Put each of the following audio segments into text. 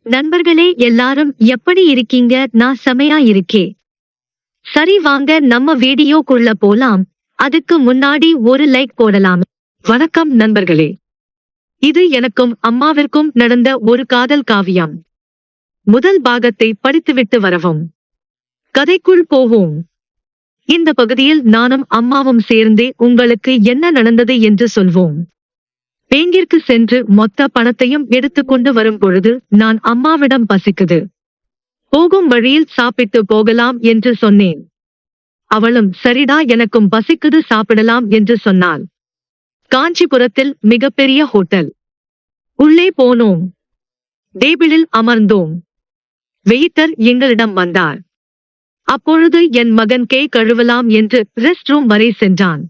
நண்பர்களே எல்லாரும் எப்படி இருக்கீங்க? நான் செமையா இருக்கே. சரி வாங்க நம்ம வீடியோக்குள்ள போலாம். அதுக்கு முன்னாடி ஒரு லைக் போடலாம். வணக்கம் நண்பர்களே. இது எனக்கும் அம்மாவிற்கும் நடந்த ஒரு காதல் காவியம். முதல் பாகத்தை படித்துவிட்டு வரவும். கதைக்குள் போவோம். இந்த பகுதியில் நானும் அம்மாவும் சேர்ந்தே உங்களுக்கு என்ன நடந்தது என்று சொல்வோம். பேங்கிற்கு சென்று மொத்த பணத்தையும் எடுத்துக்கொண்டு வரும் பொழுது நான் அம்மாவிடம் பசிக்குது. போகும் வழியில் சாப்பிட்டு போகலாம் என்று சொன்னேன். அவளும் சரிடா எனக்கும் பசிக்குது சாப்பிடலாம் என்று சொன்னாள். காஞ்சிபுரத்தில் மிகப்பெரிய ஹோட்டல். உள்ளே போனோம். டேபிளில் அமர்ந்தோம். வெயிட்டர் எங்களிடம் வந்தார். அப்பொழுது என் மகன் கை கழுவலாம் என்று ரெஸ்ட் ரூம் வரை சென்றான்.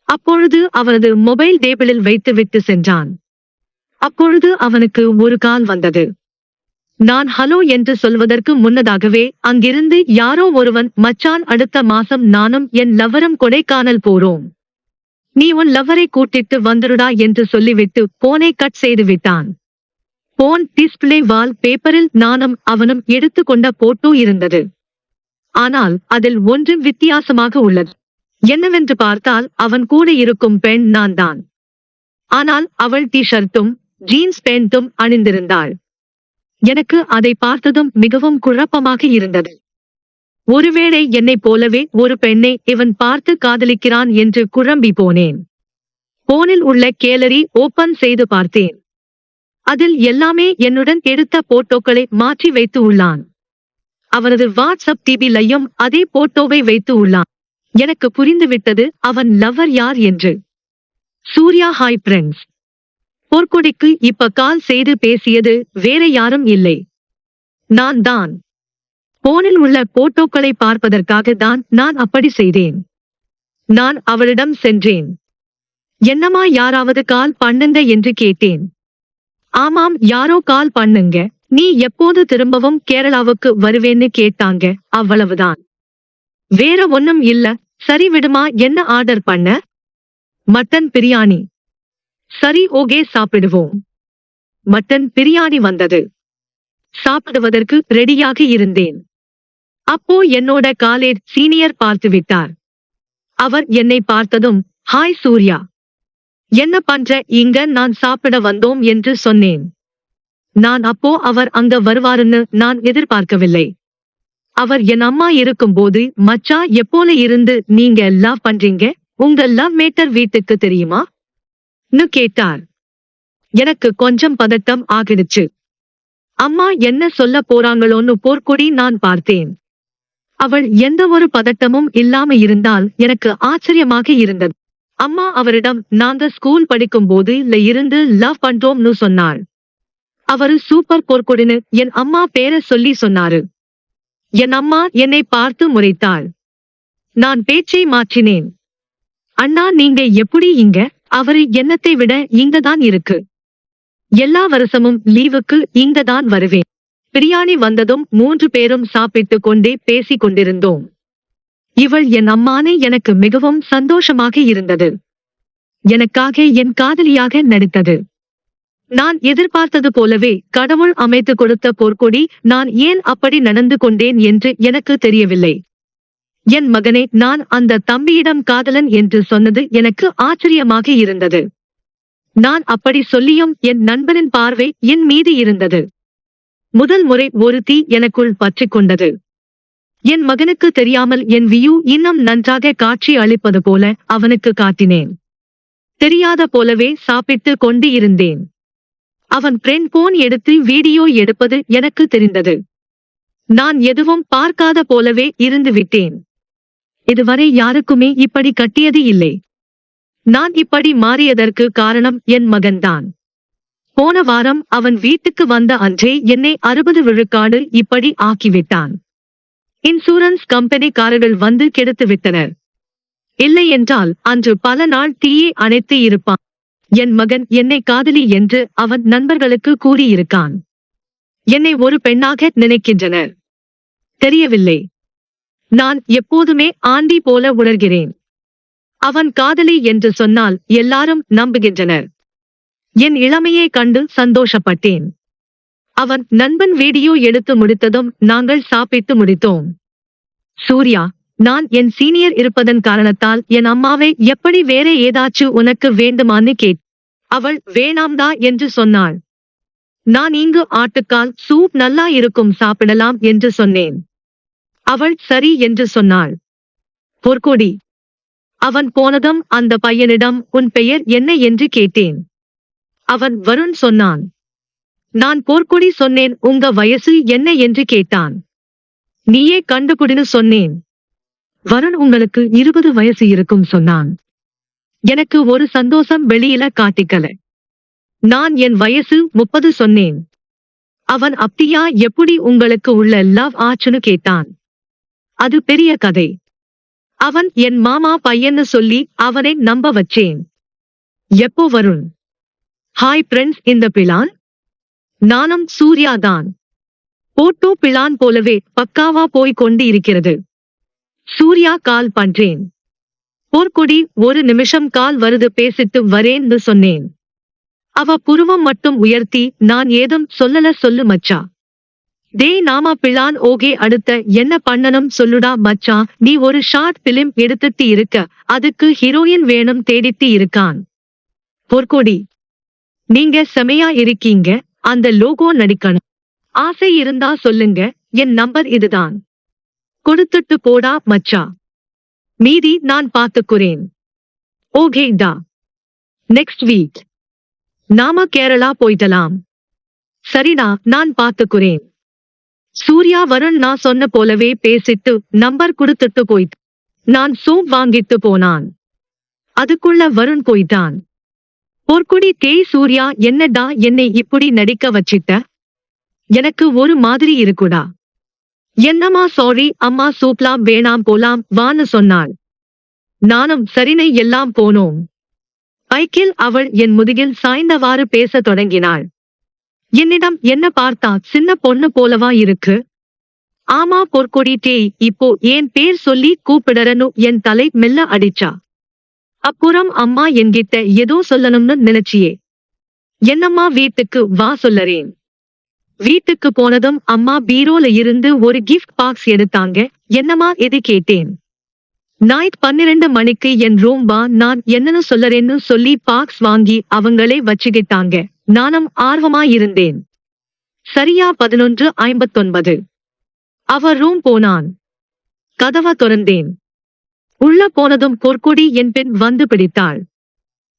அப்பொழுது அவனது மொபைல் டேபிளில் வைத்துவிட்டு சென்றான். அப்பொழுது அவனுக்கு ஒரு கால் வந்தது. நான் ஹலோ என்று சொல்வதற்கு முன்னதாகவே அங்கிருந்து யாரோ ஒருவன் மச்சான் அடுத்த மாசம் நானும் என் லவ்வரும் கொடைக்கானல் போறோம். நீ உன் லவ்வரை கூட்டிட்டு வந்துடுடா என்று சொல்லிவிட்டு போனை கட் செய்து விட்டான். போன் டிஸ்பிளே வால் பேப்பரில் நானும் அவனும் எடுத்துக்கொண்ட போட்டோ இருந்தது. ஆனால் அதில் ஒன்று வித்தியாசமாக உள்ளது. என்னவென்று பார்த்தால் அவன் கூட இருக்கும் பெண் நான் தான். ஆனால் அவள் டி ஷர்ட்டும் ஜீன்ஸ் பேண்ட்டும் அணிந்திருந்தாள். எனக்கு அதை பார்த்ததும் மிகவும் குழப்பமாக இருந்தது. ஒருவேளை என்னைப் போலவே ஒரு பெண்ணை இவன் பார்த்து காதலிக்கிறான் என்று குழம்பி போனேன். போனில் உள்ள கேலரி ஓபன் செய்து பார்த்தேன். அதில் எல்லாமே என்னுடன் எடுத்த போட்டோக்களை மாற்றி வைத்து உள்ளான். அவனது வாட்ஸ்அப் டிபிலையும் அதே போட்டோவை வைத்து உள்ளான். எனக்கு புரிந்துவிட்டது அவன் லவ்வர் யார் என்று. Surya hi friends. பொற்கொடிக்கு இப்ப கால் செய்து பேசியது வேற யாரும் இல்லை, நான் தான். போனில் உள்ள போட்டோக்களை பார்ப்பதற்காக தான் நான் அப்படி செய்தேன். நான் அவளிடம் சென்றேன். என்னம்மா யாராவது கால் பண்ணுங்க என்று கேட்டேன். ஆமாம் யாரோ கால் பண்ணுங்க, நீ எப்போது திரும்பவும் கேரளாவுக்கு வருவேன்னு கேட்டாங்க, அவ்வளவுதான். வேற ஒன்னும் இல்ல. சரி விடுமா, என்ன ஆர்டர் பண்ண? மட்டன் பிரியாணி. சரி ஓகே சாப்பிடுவோம். மட்டன் பிரியாணி வந்தது. சாப்பிடுவதற்கு ரெடியாக இருந்தேன். அப்போ என்னோட காலேஜ் சீனியர் பார்த்து விட்டார். அவர் என்னை பார்த்ததும் ஹாய் சூர்யா, என்ன பண்ற இங்க? நான் சாப்பிட வந்தோம் என்று சொன்னேன். நான் அப்போ அவர் அங்க வருவாருன்னு நான் எதிர்பார்க்கவில்லை. அவர் என் அம்மா இருக்கும்போது மச்சா எப்போல இருந்து நீங்க லவ் பண்றீங்க, உங்க லவ் மேட்டர் வீட்டுக்கு தெரியுமா ன்னு கேட்டார். எனக்கு கொஞ்சம் பதட்டம் ஆகிடுச்சு. அம்மா என்ன சொல்ல போறாங்களோன்னு போர்க்கொடி நான் பார்த்தேன். அவள் எந்த ஒரு பதட்டமும் இல்லாம இருந்தால் எனக்கு ஆச்சரியமாக இருந்தது. அம்மா அவரிடம் நாங்க ஸ்கூல் படிக்கும் போது இருந்து லவ் பண்றோம்னு சொன்னாள். அவரு சூப்பர் போர்க்கொடின்னு என் அம்மா பேரை சொல்லி சொன்னாரு. என் அம்மா என்னை பார்த்து முறைத்தாள். நான் பேச்சை மாற்றினேன். அண்ணா நீங்க எப்படி இங்க? அவரு என்னத்தை விட இங்கதான் இருக்கு. எல்லா வருஷமும் லீவுக்கு இங்கதான் வருவேன். பிரியாணி வந்ததும் 3 பேரும் சாப்பிட்டு கொண்டே பேசிக் கொண்டிருந்தோம். இவள் என் அம்மானே எனக்கு மிகவும் சந்தோஷமாக இருந்தது. எனக்காக என் காதலியாக நடித்தது. நான் எதிர்பார்த்தது போலவே கடவுள் அமைத்து கொடுத்த போர்க்கொடி. நான் ஏன் அப்படி நடந்து கொண்டேன் என்று எனக்கு தெரியவில்லை. என் மகனே, நான் அந்த தம்பியிடம் காதலன் என்று சொன்னது எனக்கு ஆச்சரியமாக இருந்தது. நான் அப்படி சொல்லியும் என் நண்பனின் பார்வை என் மீது இருந்தது. முதல் முறை ஒரு தீ எனக்குள் பற்றிக் கொண்டது. என் மகனுக்கு தெரியாமல் என் வியூ இன்னும் நன்றாக காட்சி அளிப்பது போல அவனுக்கு காட்டினேன். தெரியாத போலவே சாப்பிட்டு கொண்டு இருந்தேன். அவன் ஃப்ரெண்ட் போன் எடுத்து வீடியோ எடுப்பது எனக்கு தெரிந்தது. நான் எதுவும் பார்க்காத போலவே இருந்து விட்டேன். இதுவரை யாருக்குமே இப்படி கட்டியது இல்லை. நான் இப்படி மாறியதற்கு காரணம் என் மகன்தான். போன வாரம் அவன் வீட்டுக்கு வந்த அன்றே என்னை 60 விழுக்காடு இப்படி ஆக்கிவிட்டான். இன்சூரன்ஸ் கம்பெனிக்காரர்கள் வந்து கெடுத்து விட்டனர். இல்லை என்றால் அன்று பல நாள் தீயே அணைத்து இருப்பான். என் மகன் என்னை காதலி என்று அவன் நண்பர்களுக்கு கூறியிருக்கான். என்னை ஒரு பெண்ணாக நினைக்கின்றனர். தெரியவில்லை. நான் எப்போதுமே ஆண்டி போல உணர்கிறேன். அவன் காதலி என்று சொன்னால் எல்லாரும் நம்புகின்றனர். என் இளமையை கண்டு சந்தோஷப்பட்டேன். அவன் நண்பன் வீடியோ எடுத்து முடித்ததும் நாங்கள் சாப்பிட்டு முடித்தோம். சூர்யா, நான் என் சீனியர் இருப்பதன் காரணத்தால் என் அம்மாவை எப்படி வேற ஏதாச்சு உனக்கு வேண்டுமான்னு கேட். அவள் வேணாம்தா என்று சொன்னாள். நான் இங்கு ஆட்டுக்கால் சூப் நல்லா இருக்கும் சாப்பிடலாம் என்று சொன்னேன். அவள் சரி என்று சொன்னாள். பொற்கொடி. அவன் போனதும் அந்த பையனிடம் உன் பெயர் என்ன என்று கேட்டேன். அவன் வருண் சொன்னான். நான் போர்க்கொடி சொன்னேன். உங்க வயசு என்ன என்று கேட்டான். நீயே கண்டுபிடின்னு சொன்னேன். வருண் உங்களுக்கு 20 வயசு இருக்கும் சொன்னான். எனக்கு ஒரு சந்தோஷம் வெளியில காட்டிக்கல. நான் என் வயசு 30 சொன்னேன். அவன் அப்படியா, எப்படி உங்களுக்கு உள்ள லவ் ஆச்சுன்னு கேட்டான். அது பெரிய கதை. அவன் என் மாமா பையன்னு சொல்லி அவனை நம்ப வச்சேன். எப்போ வருண்? ஹாய் ஃப்ரெண்ட்ஸ், இந்த பிளான் நானும் சூர்யாதான். போட்டோ பிளான் போலவே பக்காவா போய் கொண்டு இருக்கிறது. சூர்யா கால் பண்றேன். போர்க்கொடி, ஒரு நிமிஷம் கால் வருது பேசிட்டு வரேன்னு சொன்னேன். அவ புருவம் மட்டும் உயர்த்தி நான் ஏதும் சொல்லல சொல்லு மச்சா. டேய் நாம பிளான் ஓகே, அடுத்த என்ன பண்ணணும் சொல்லுடா மச்சா. நீ ஒரு ஷார்ட் பிலிம் எடுத்துட்டு இருக்க, அதுக்கு ஹீரோயின் வேணும் தேடிட்டு இருக்கான். பொற்கொடி, நீங்க செமையா இருக்கீங்க, அந்த லோகோ நடிக்கணும். ஆசை இருந்தா சொல்லுங்க, என் நம்பர் இதுதான். கொடுத்துட்டு போடா மச்சா. மீதி நான் பாத்துக்குறேன். ஓகேடா. நெக்ஸ்ட் வீக் நாம கேரளா போயிடலாம். சரிடா, நான் பாத்துக்குறேன். சூர்யா வருண் நான் சொன்ன போலவே பேசிட்டு நம்பர் கொடுத்துட்டு போயிட்டு நான் சூப் வாங்கிட்டு போனான். அதுக்குள்ள வருண் போயிட்டான். பொற்கொடி, தேய் சூர்யா, என்னடா என்னை இப்படி நடிக்க வச்சிட்ட? எனக்கு ஒரு மாதிரி இருக்குடா. என்னம்மா சாரி அம்மா, சூப்லாம் வேணாம் போலாம் வான்னு சொன்னாள். நானும் சரினை எல்லாம் போனோம். பைக்கில் அவள் என் முதுகில் சாய்ந்தவாறு பேச தொடங்கினாள். என்னிடம் என்ன பார்த்தா சின்ன பொண்ணு போலவா இருக்கு? ஆமா பொற்கொடி, டேய் இப்போ என் பேர் சொல்லி கூப்பிடறனு என் தலை மெல்ல அடிச்சா. அப்புறம் அம்மா என்கிட்ட ஏதோ சொல்லணும்னு நினைச்சியே. என்னம்மா வீட்டுக்கு வா சொல்லறேன். வீட்டுக்கு போனதும் அம்மா பீரோல இருந்து ஒரு கிஃப்ட் பாக்ஸ் எடுத்தாங்க. என்னம்மா எது கேட்டேன். நைட் 12 மணிக்கு என் ரூம் வா, நான் என்னன்னு சொல்லறேன்னு சொல்லி பாக்ஸ் வாங்கி அவங்களே வச்சுக்கிட்டாங்க. நானும் ஆர்வமா இருந்தேன். சரியா 11:59 அவ ரூம் போனான். கதவை திறந்தேன். உள்ள போனதும் பொற்கொடி என் பின் வந்து பிடித்தாள்.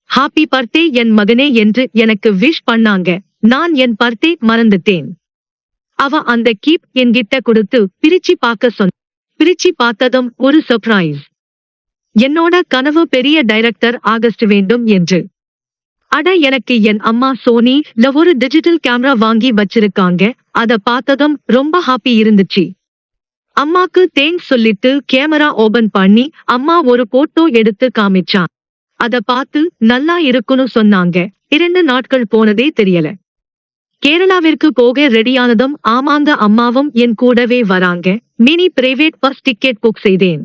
ஹாப்பி பர்த்டே என் மகனே என்று எனக்கு விஷ் பண்ணாங்க. நான் என் பர்த்டே மறந்துட்டேன். அவ அந்த கீப் என்கிட்ட கொடுத்து பிரிச்சு பார்க்க சொன்ன. பிரிச்சு பார்த்ததும் ஒரு சர்ப்ரைஸ். என்னோட கனவு பெரிய டைரக்டர் ஆகஸ்ட் வேண்டும் என்று. அட, எனக்கு என் அம்மா சோனில ஒரு டிஜிட்டல் கேமரா வாங்கி வச்சிருக்காங்க. அத பார்த்ததும் ரொம்ப ஹாப்பி இருந்துச்சு. அம்மாக்கு தேங்க்ஸ் சொல்லிட்டு கேமரா ஓபன் பண்ணி அம்மா ஒரு போட்டோ எடுத்து காமிச்சான். அத பார்த்து நல்லா இருக்குன்னு சொன்னாங்க. 2 நாட்கள் போனதே தெரியல. கேரளாவிற்கு போக ரெடியானதும் ஆமாங்க அம்மாவும் என் கூடவே வராங்க. Mini private bus ticket book செய்தேன்.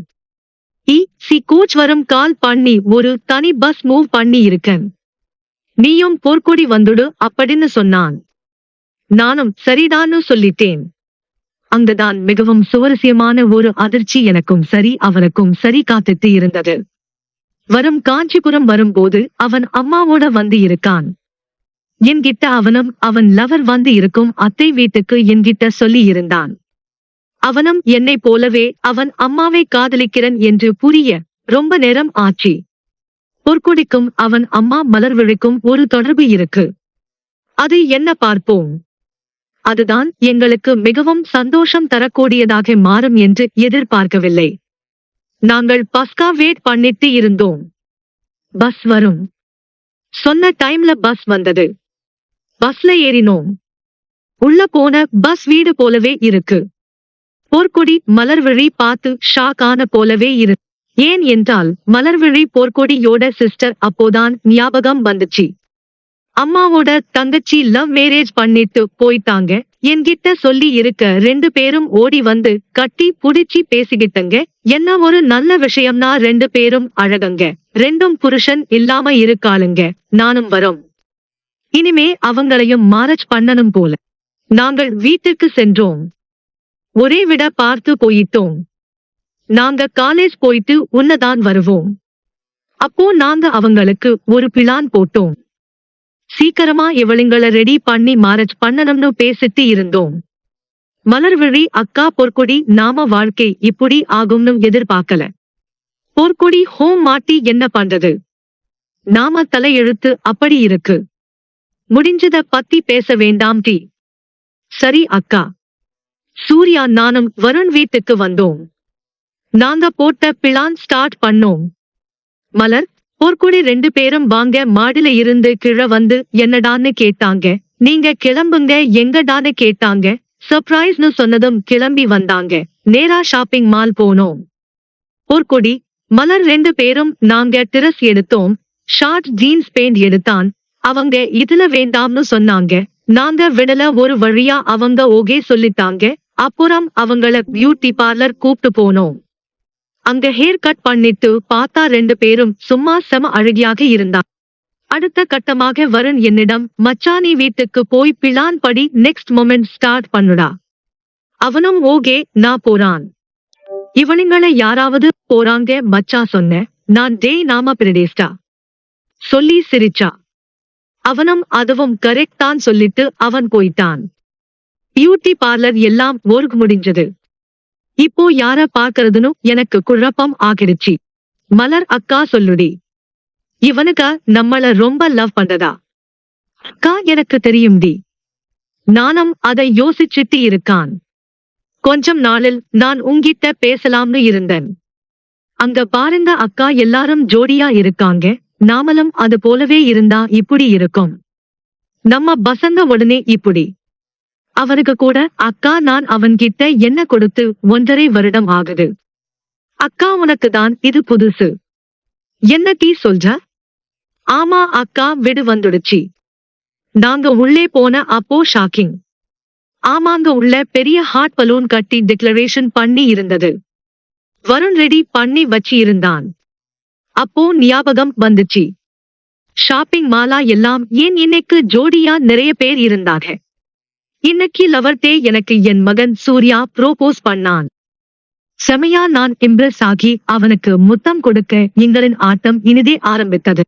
சி கோச் வரும் கால் பண்ணி ஒரு தனி பஸ் மூவ் பண்ணி இருக்கேன். நீயும் போர்க்கொடி வந்துடு அப்படின்னு சொன்னான். நானும் சரிதான்னு சொல்லிட்டேன். அங்குதான் மிகவும் சுவாரஸ்யமான ஒரு அதிர்ச்சி எனக்கும் சரி அவனுக்கும் சரி காத்துட்டு இருந்தது. வரும் காஞ்சிபுரம் வரும்போது அவன் அம்மாவோட வந்து இருக்கான். என்கிட்ட அவனும் அவன் லவர் வந்து இருக்கும் அத்தை வீட்டுக்கு என்கிட்ட சொல்லி இருந்தான். அவனும் என்னை போலவே அவன் அம்மாவை காதலிக்கிறன் என்று புரிய ரொம்ப நேரம் ஆச்சு. பொற்கொடிக்கும் அவன் அம்மா மலர்விழிக்கும் ஒரு தொடர்பு இருக்கு. அது என்ன பார்ப்போம். அதுதான் எங்களுக்கு மிகவும் சந்தோஷம் தரக்கூடியதாக மாறும் என்று எதிர்பார்க்கவில்லை. நாங்கள் பஸ்கா வெயிட் பண்ணிட்டு இருந்தோம். பஸ் வரும் சொன்ன டைம்ல பஸ் வந்தது. பஸ்ல ஏறினோம். உள்ள போன பஸ் வீடு போலவே இருக்கு. போர்க்கொடி மலர்விழி பார்த்து ஷாக் ஆன போலவே இரு. ஏன் என்றால் மலர்விழி போர்க்கொடியோட சிஸ்டர் அப்போதான் ஞாபகம் வந்துச்சு. அம்மாவோட தங்கச்சி லவ் மேரேஜ் பண்ணிட்டு போயிட்டாங்க என்கிட்ட சொல்லி இருக்க. 2 பேரும் ஓடி வந்து கட்டி புடிச்சி பேசிக்கிட்டங்க. என்ன ஒரு நல்ல விஷயம்னா 2 பேரும் அழகங்க. 2ம் புருஷன் இல்லாம இருக்காளுங்க. நானும் வரோம். இனிமே அவங்களையும் மேரேஜ் பண்ணணும் போல. நாங்கள் வீட்டுக்கு சென்றோம். ஒரே விட பார்த்து போயிட்டோம். நாங்க காலேஜ் போயிட்டு உன்னதான் வருவோம். அப்போ நாங்க அவங்களுக்கு ஒரு பிளான் போட்டோம். சீக்கிரமா இவளுங்கள ரெடி பண்ணி மேரேஜ் பண்ணணும்னு பேசிட்டு இருந்தோம். மலர்விழி அக்கா பொற்கொடி நாம வாழ்க்கை இப்படி ஆகும்னு எதிர்பார்க்கல. பொற்கொடி ஹோம் மாட்டி என்ன பண்றது? நாம தலையெழுத்து அப்படி இருக்கு. முடிஞ்சத பத்தி பேச வேண்டாம் டி. சரி அக்கா. சூர்யா நானும் வருண் வீட்டுக்கு வந்தோம். நாங்க போட்ட பிளான் ஸ்டார்ட் பண்ணோம். மலர் பொற்கொடி 2 பேரும் வாங்க மாடில இருந்து கீழ வந்து என்னடான்னு கேட்டாங்க. நீங்க கிளம்புங்க எங்கடான்னு கேட்டாங்க. சர்ப்ரைஸ்னு சொன்னதும் கிளம்பி வந்தாங்க. நேரா ஷாப்பிங் மால் போனோம். பொற்கொடி மலர் 2 பேரும் நாங்க டிரஸ் எடுத்தோம். ஷார்ட் ஜீன்ஸ் பேண்ட் எடுத்தான். அவங்க இதுல வேண்டாம்னு சொன்னாங்க. நாங்க விடல ஒரு வழியா அவங்க ஓகே சொல்லிட்டாங்க. அப்புறம் அவங்கள பியூட்டி பார்லர் கூப்பிட்டு போனோம். அங்க ஹேர் கட் பண்ணிட்டு பார்த்தா 2 பேரும் சும்மா செம அழகியாக இருந்தா. அடுத்த கட்டமாக வருண் என்னிடம் மச்சானி வீட்டுக்கு போய் பிளான் படி நெக்ஸ்ட் மொமெண்ட் ஸ்டார்ட் பண்ணுடா. அவனும் ஓகே நான் போறான். இவனுங்கள யாராவது போறாங்க மச்சா சொன்ன. நான் டேய் நாம பிரடேஸ்டா சொல்லி சிரிச்சா. அவனும் அதுவும் கரெக்ட் தான் சொல்லிட்டு அவன் போயிட்டான். பியூட்டி பார்லர் எல்லாம் ஒர்க் முடிஞ்சது. இப்போ யார பார்க்கறதுன்னு எனக்கு குழப்பம் ஆகிடுச்சு. மலர் அக்கா சொல்லுடி. இவனுக்கு நம்மள ரொம்ப லவ் பண்றதா? அக்கா எனக்கு தெரியும்டி. நானும் அதை யோசிச்சுட்டு இருக்கான். கொஞ்சம் நாளில் நான் உங்கிட்ட பேசலாம்னு இருந்தேன். அங்க பாருங்க அக்கா எல்லாரும் ஜோடியா இருக்காங்க. நாமளும் அது போலவே இருந்தா இப்படி இருக்கும். நம்ம பசங்க உடனே இப்படி. அவனுக்கு கூட அக்கா நான் அவன்கிட்ட என்ன கொடுத்து 1.5 வருடம் ஆகுது. அக்கா உனக்கு தான் இது புதுசு. என்ன டீ சொல்ற? ஆமா அக்கா விடு வந்துடுச்சு. நாங்க உள்ளே போன அப்போ ஷாக்கிங். ஆமாங்க உள்ள பெரிய ஹார்ட் பலூன் கட்டி டிக்ளரேஷன் பண்ணி இருந்தது. வருண் ரெடி பண்ணி வச்சு இருந்தான். அப்போ ஞாபகம் வந்துச்சு. ஷாப்பிங் மாலா எல்லாம் ஏன் இன்னைக்கு ஜோடியா நிறைய பேர் இருந்தாங்க. இன்னைக்கு லவர் டே எனக்கு என் மகன் சூர்யா ப்ரோபோஸ் பண்ணான். செமையா நான் இம்ப்ரெஸ் ஆகி அவனுக்கு முத்தம் கொடுக்க எங்களின் ஆட்டம் இனிதே ஆரம்பித்தது.